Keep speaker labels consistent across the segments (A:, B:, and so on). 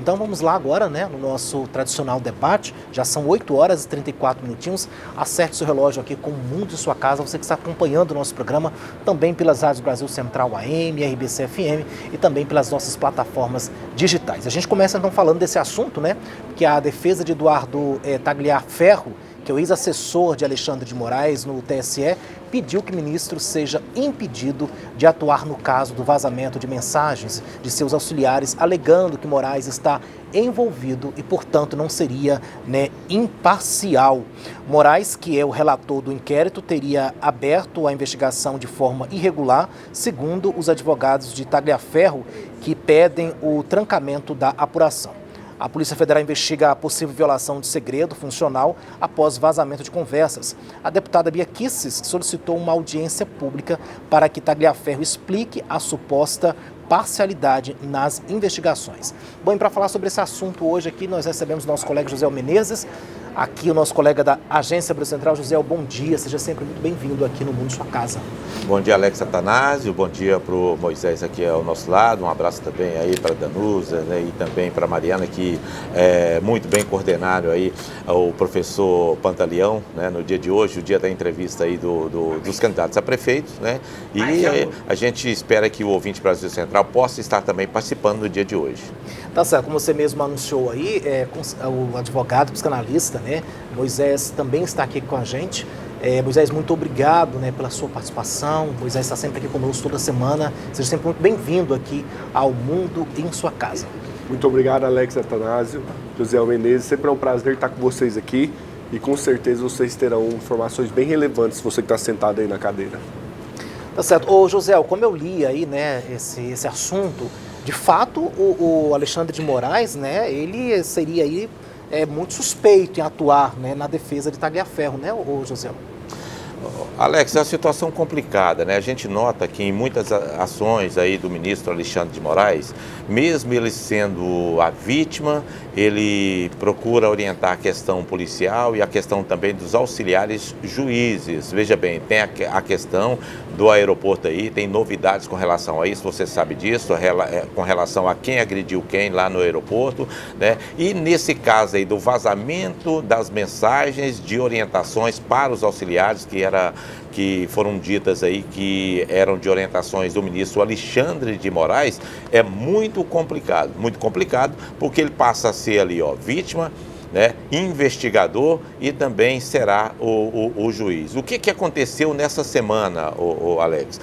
A: Então vamos lá agora, né, no nosso tradicional debate. Já são 8 horas e 34 minutinhos. Acerte seu relógio aqui com o mundo de sua casa. Você que está acompanhando o nosso programa também pelas rádios Brasil Central AM, RBC FM e também pelas nossas plataformas digitais. A gente começa então falando desse assunto, né, que a defesa de Eduardo Tagliaferro, que é o ex-assessor de Alexandre de Moraes no TSE, pediu que o ministro seja impedido de atuar no caso do vazamento de mensagens de seus auxiliares, alegando que Moraes está envolvido e, portanto, não seria, né, imparcial. Moraes, que é o relator do inquérito, teria aberto a investigação de forma irregular, segundo os advogados de Tagliaferro, que pedem o trancamento da apuração. A Polícia Federal investiga a possível violação de segredo funcional após vazamento de conversas. A deputada Bia Kicis solicitou uma audiência pública para que Tagliaferro explique a suposta parcialidade nas investigações. Bom, e para falar sobre esse assunto hoje aqui, nós recebemos o nosso colega José Menezes, aqui o nosso colega da Agência Brasil Central. José, bom dia, seja sempre muito bem-vindo aqui no Mundo de Sua Casa.
B: Bom dia, Alex Atanásio, bom dia para o Moisés aqui ao nosso lado, um abraço também aí para a Danusa, né, e também para a Mariana, que muito bem coordenaram aí o professor Pantaleão, né, no dia de hoje, o dia da entrevista aí dos candidatos a prefeitos, né, e a gente espera que o ouvinte Brasil Central possa estar também participando no dia de hoje.
A: Tá certo, como você mesmo anunciou aí, o advogado psicanalista, né, Moisés, também está aqui com a gente. Moisés, muito obrigado, né, pela sua participação. Moisés está sempre aqui conosco toda semana. Seja sempre muito bem-vindo aqui ao Mundo em Sua Casa.
C: Muito obrigado, Alex Atanásio, José Menezes. Sempre é um prazer estar com vocês aqui e com certeza vocês terão informações bem relevantes, você que está sentado aí na cadeira.
A: Tá certo. Ô, José, como eu li aí, né, esse assunto, de fato, o Alexandre de Moraes, né, ele seria aí muito suspeito em atuar, né, na defesa de Tagliaferro, né, ô José?
B: Alex, é uma situação complicada, né? A gente nota que em muitas ações aí do ministro Alexandre de Moraes, mesmo ele sendo a vítima, ele procura orientar a questão policial e a questão também dos auxiliares juízes. Veja bem, tem a questão do aeroporto aí, tem novidades com relação a isso, você sabe disso, com relação a quem agrediu quem lá no aeroporto, né? E nesse caso aí do vazamento das mensagens de orientações para os auxiliares que foram ditas aí que eram de orientações do ministro Alexandre de Moraes, é muito complicado, porque ele passa a ser ali, ó, vítima, né, investigador e também será o juiz. O que aconteceu nessa semana, Alex?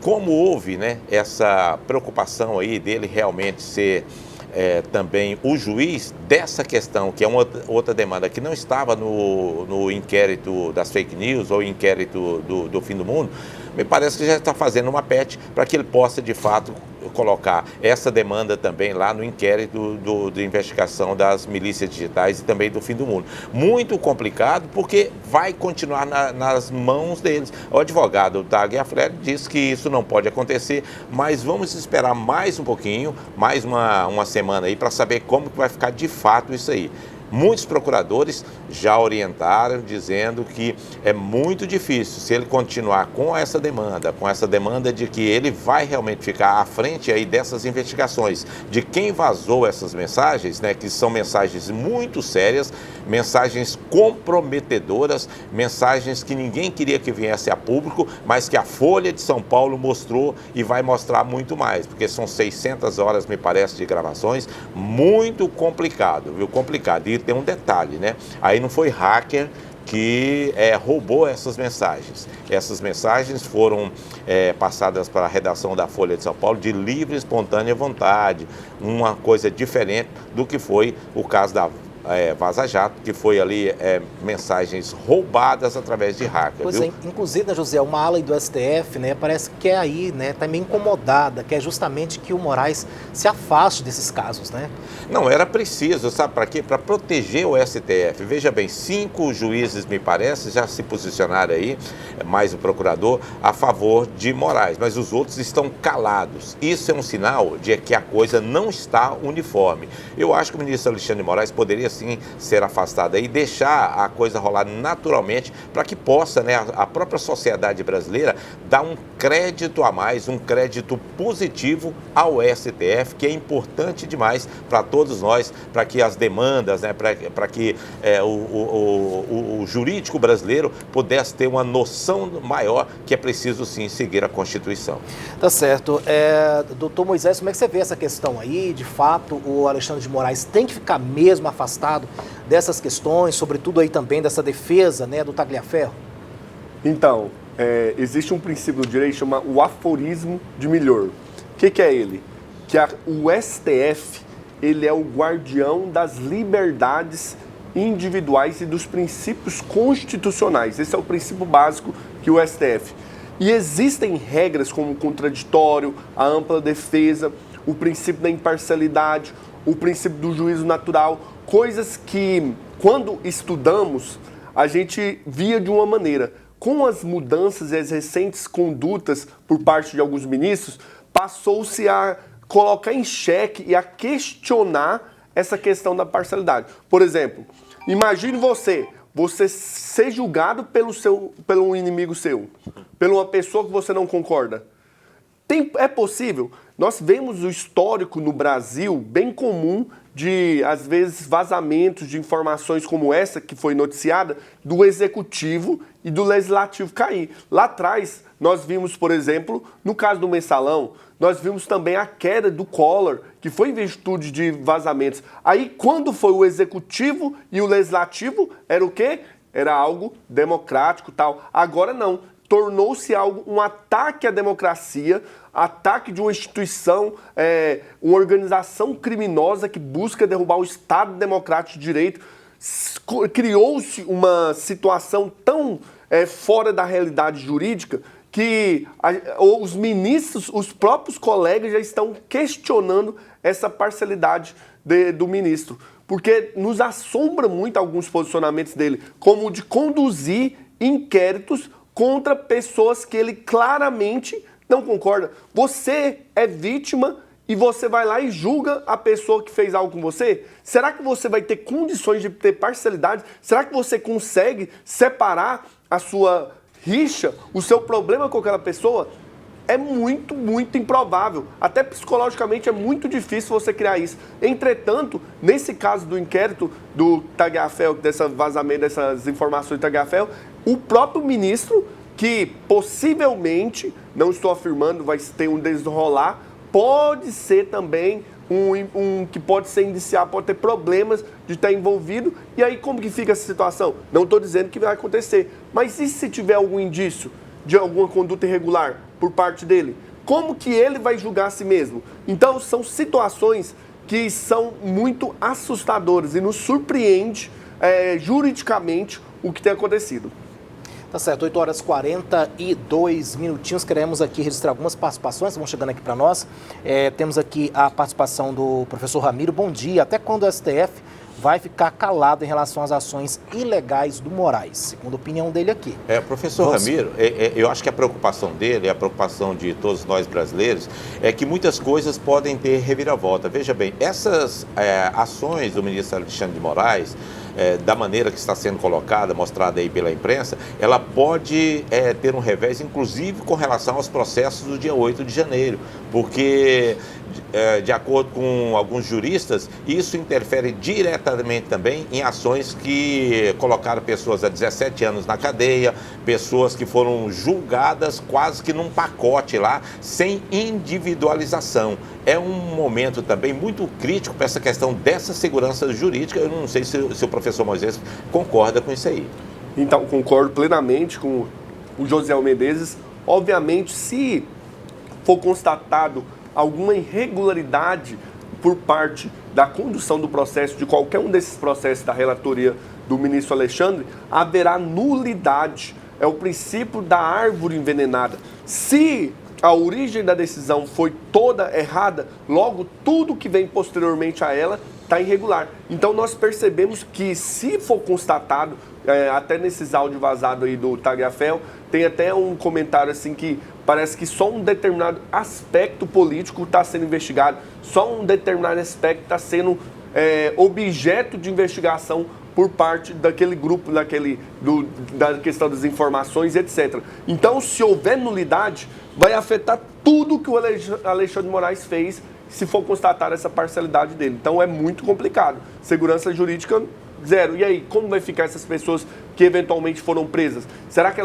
B: Como houve, né, essa preocupação aí dele realmente ser também o juiz dessa questão, que é uma outra demanda que não estava no inquérito das fake news ou inquérito do fim do mundo, me parece que já está fazendo uma PET para que ele possa, de fato, colocar essa demanda também lá no inquérito de investigação das milícias digitais e também do fim do mundo. Muito complicado, porque vai continuar nas mãos deles. O advogado Tagliaferro disse que isso não pode acontecer, mas vamos esperar mais um pouquinho, mais uma semana aí, para saber como que vai ficar de fato isso aí. Muitos procuradores já orientaram, dizendo que é muito difícil, se ele continuar com essa demanda de que ele vai realmente ficar à frente aí dessas investigações, de quem vazou essas mensagens, né, que são mensagens muito sérias, mensagens comprometedoras, mensagens que ninguém queria que viesse a público, mas que a Folha de São Paulo mostrou e vai mostrar muito mais, porque são 600 horas, me parece, de gravações, muito complicado, viu? Complicado. E tem um detalhe, né? Aí não foi hacker que roubou essas mensagens. Essas mensagens foram passadas para a redação da Folha de São Paulo de livre e espontânea vontade, uma coisa diferente do que foi o caso da Vaza Jato, que foi ali mensagens roubadas através de hacker.
A: Pois
B: viu?
A: é, inclusive, né, José, uma ala aí do STF, né, parece que aí, né, tá meio incomodada, que é justamente que o Moraes se afaste desses casos, né?
B: Não, era preciso, sabe para quê? Para proteger o STF. Veja bem, 5 juízes, me parece, já se posicionaram aí, mais o procurador, a favor de Moraes, mas os outros estão calados. Isso é um sinal de que a coisa não está uniforme. Eu acho que o ministro Alexandre de Moraes poderia sim ser afastada e deixar a coisa rolar naturalmente para que possa, né, a própria sociedade brasileira dar um crédito a mais, um crédito positivo ao STF, que é importante demais para todos nós, para que as demandas, né, para que o jurídico brasileiro pudesse ter uma noção maior que é preciso sim seguir a Constituição.
A: Tá certo. Doutor Moisés, como é que você vê essa questão aí? De fato, o Alexandre de Moraes tem que ficar mesmo afastado dessas questões, sobretudo aí também dessa defesa, né, do Tagliaferro?
C: Então, existe um princípio do direito chamado o aforismo de Migliore. O que é ele? Que o STF, ele é o guardião das liberdades individuais e dos princípios constitucionais. Esse é o princípio básico que o STF. E existem regras como o contraditório, a ampla defesa, o princípio da imparcialidade, o princípio do juízo natural, coisas que, quando estudamos, a gente via de uma maneira. Com as mudanças e as recentes condutas por parte de alguns ministros, passou-se a colocar em xeque e a questionar essa questão da parcialidade. Por exemplo, imagine você ser julgado pelo inimigo seu, por uma pessoa que você não concorda. É possível? Nós vemos o histórico no Brasil bem comum de, às vezes, vazamentos de informações como essa que foi noticiada do Executivo e do Legislativo cair. Lá atrás, nós vimos, por exemplo, no caso do Mensalão, nós vimos também a queda do Collor, que foi em virtude de vazamentos. Aí, quando foi o Executivo e o Legislativo, era o quê? Era algo democrático e tal. Agora não. Tornou-se algo, um ataque à democracia, ataque de uma instituição, uma organização criminosa que busca derrubar o Estado democrático de direito. Criou-se uma situação tão fora da realidade jurídica que os ministros, os próprios colegas já estão questionando essa parcialidade do ministro. Porque nos assombra muito alguns posicionamentos dele, como o de conduzir inquéritos contra pessoas que ele claramente não concorda. Você é vítima e você vai lá e julga a pessoa que fez algo com você? Será que você vai ter condições de ter parcialidade? Será que você consegue separar a sua rixa, o seu problema com aquela pessoa? É muito, muito improvável. Até psicologicamente é muito difícil você criar isso. Entretanto, nesse caso do inquérito do Tagliaferro, desse vazamento dessas informações do Tagliaferro, o próprio ministro, que possivelmente, não estou afirmando, vai ter um desenrolar, pode ser também que pode ser indiciado, pode ter problemas de estar envolvido. E aí como que fica essa situação? Não estou dizendo que vai acontecer, mas e se tiver algum indício de alguma conduta irregular por parte dele? Como que ele vai julgar a si mesmo? Então são situações que são muito assustadoras e nos surpreende juridicamente o que tem acontecido.
A: Tá certo, 8 horas e 42 minutinhos, queremos aqui registrar algumas participações que vão chegando aqui para nós. Temos aqui a participação do professor Ramiro. Bom dia, até quando o STF vai ficar calado em relação às ações ilegais do Moraes? Segundo a opinião dele aqui.
B: Professor Ramiro, eu acho que a preocupação dele, a preocupação de todos nós brasileiros, é que muitas coisas podem ter reviravolta. Veja bem, essas ações do ministro Alexandre de Moraes, da maneira que está sendo colocada, mostrada aí pela imprensa, ela pode ter um revés, inclusive com relação aos processos do dia 8 de janeiro, porque, de acordo com alguns juristas, isso interfere diretamente também em ações que colocaram pessoas há 17 anos na cadeia, pessoas que foram julgadas quase que num pacote lá, sem individualização. É um momento também muito crítico para essa questão dessa segurança jurídica. Eu não sei se o professor Moisés concorda com isso aí.
C: Então, concordo plenamente com o Josiel Menezes. Obviamente, se for constatado alguma irregularidade por parte da condução do processo, de qualquer um desses processos da relatoria do ministro Alexandre, haverá nulidade. É o princípio da árvore envenenada. Se a origem da decisão foi toda errada, logo tudo que vem posteriormente a ela está irregular. Então nós percebemos que, se for constatado, até nesses áudios vazados aí do Tagliaferro, tem até um comentário assim que parece que só um determinado aspecto político está sendo investigado, só um determinado aspecto está sendo objeto de investigação por parte daquele grupo, da questão das informações, etc. Então, se houver nulidade, vai afetar tudo que o Alexandre de Moraes fez, se for constatar essa parcialidade dele. Então, é muito complicado. Segurança jurídica, zero. E aí, como vai ficar essas pessoas que eventualmente foram presas? Será que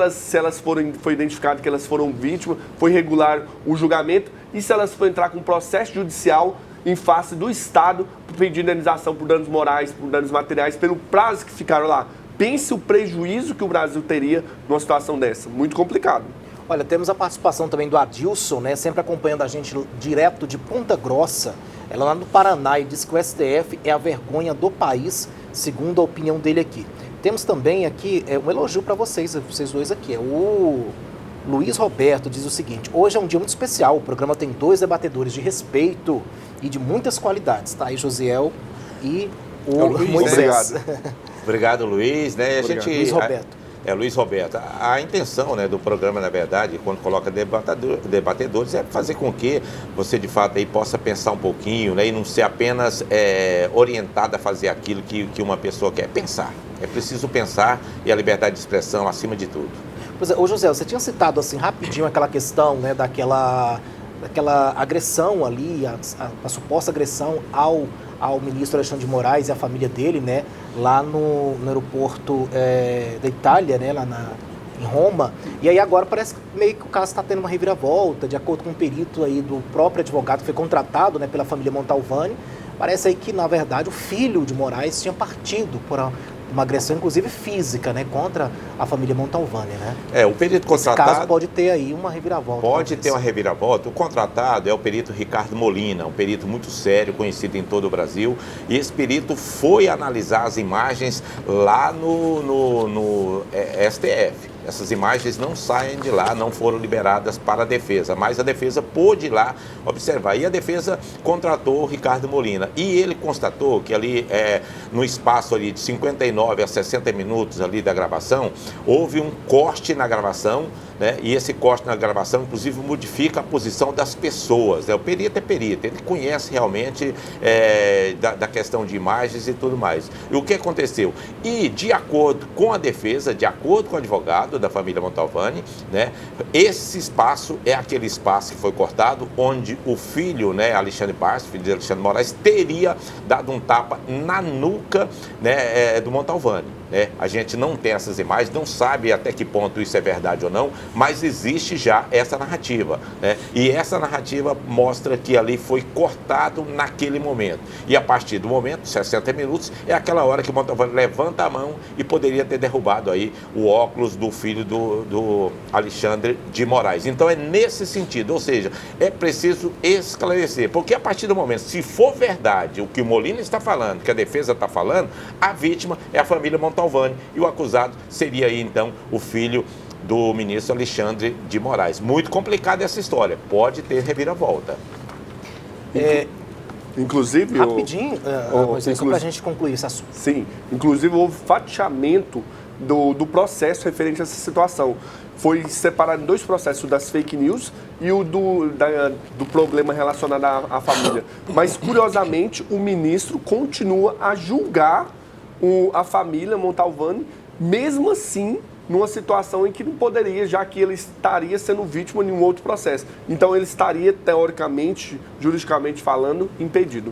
C: foi identificado que elas foram vítimas, foi regular o julgamento? E se elas forem entrar com processo judicial em face do Estado, pedir indenização por danos morais, por danos materiais, pelo prazo que ficaram lá? Pense o prejuízo que o Brasil teria numa situação dessa. Muito complicado.
A: Olha, temos a participação também do Adilson, né, sempre acompanhando a gente direto de Ponta Grossa, ela lá no Paraná, e diz que o STF é a vergonha do país, segundo a opinião dele aqui. Temos também aqui um elogio para vocês dois aqui, o Luiz Roberto diz o seguinte: hoje é um dia muito especial, o programa tem 2 debatedores de respeito e de muitas qualidades, tá aí Josiel e o Moisés.
B: Obrigado, Luiz. Né?
A: Luiz Roberto.
B: Luiz Roberto. A intenção, né, do programa, na verdade, quando coloca debatedores, é fazer com que você, de fato, aí possa pensar um pouquinho, né, e não ser apenas orientado a fazer aquilo que uma pessoa quer. Pensar. É preciso pensar, e a liberdade de expressão acima de tudo.
A: Pois é, ô José, você tinha citado assim rapidinho aquela questão, né, daquela agressão ali, a suposta agressão ao ministro Alexandre de Moraes e à família dele, né, lá no aeroporto da Itália, né, lá em Roma. E aí agora parece que meio que o caso está tendo uma reviravolta, de acordo com um perito aí do próprio advogado que foi contratado, né, pela família Montalvani. Parece aí que, na verdade, o filho de Moraes tinha partido por uma agressão, inclusive física, né, contra a família Montalvani, né?
B: O perito contratado...
A: Esse caso pode ter aí uma reviravolta.
B: Pode ter uma reviravolta. O contratado é o perito Ricardo Molina, um perito muito sério, conhecido em todo o Brasil, e esse perito foi analisar as imagens lá no STF. Essas imagens não saem de lá, não foram liberadas para a defesa, mas a defesa pôde ir lá observar. E a defesa contratou o Ricardo Molina. E ele constatou que ali, no espaço ali de 59 a 60 minutos ali da gravação, houve um corte na gravação, né? E esse corte na gravação, inclusive, modifica a posição das pessoas, né? O perito é perito, ele conhece realmente da questão de imagens e tudo mais. E o que aconteceu? E, de acordo com a defesa, de acordo com o advogado da família Montalvani, né, esse espaço é aquele espaço que foi cortado, onde o filho, né, Alexandre Bastos, filho de Alexandre Moraes, teria dado um tapa na nuca, né, do Montalvani. Né? A gente não tem essas imagens, não sabe até que ponto isso é verdade ou não, mas existe já essa narrativa, né? E essa narrativa mostra que ali foi cortado naquele momento. E a partir do momento, 60 minutos, é aquela hora que o Montalvani levanta a mão e poderia ter derrubado aí o óculos do filho do Alexandre de Moraes. Então é nesse sentido, ou seja, é preciso esclarecer, porque a partir do momento, se for verdade o que o Molina está falando, que a defesa está falando, a vítima é a família Montalvani e o acusado seria aí então o filho do ministro Alexandre de Moraes. Muito complicada essa história, pode ter reviravolta.
C: Inclusive...
A: Rapidinho, só para a gente concluir esse assunto.
C: Sim, inclusive houve fatiamento do processo referente a essa situação. Foi separado em 2 processos, das fake news e o do problema relacionado à família. Mas, curiosamente, o ministro continua a julgar a família Montalvani, mesmo assim, numa situação em que não poderia, já que ele estaria sendo vítima de um outro processo. Então, ele estaria, teoricamente, juridicamente falando, impedido.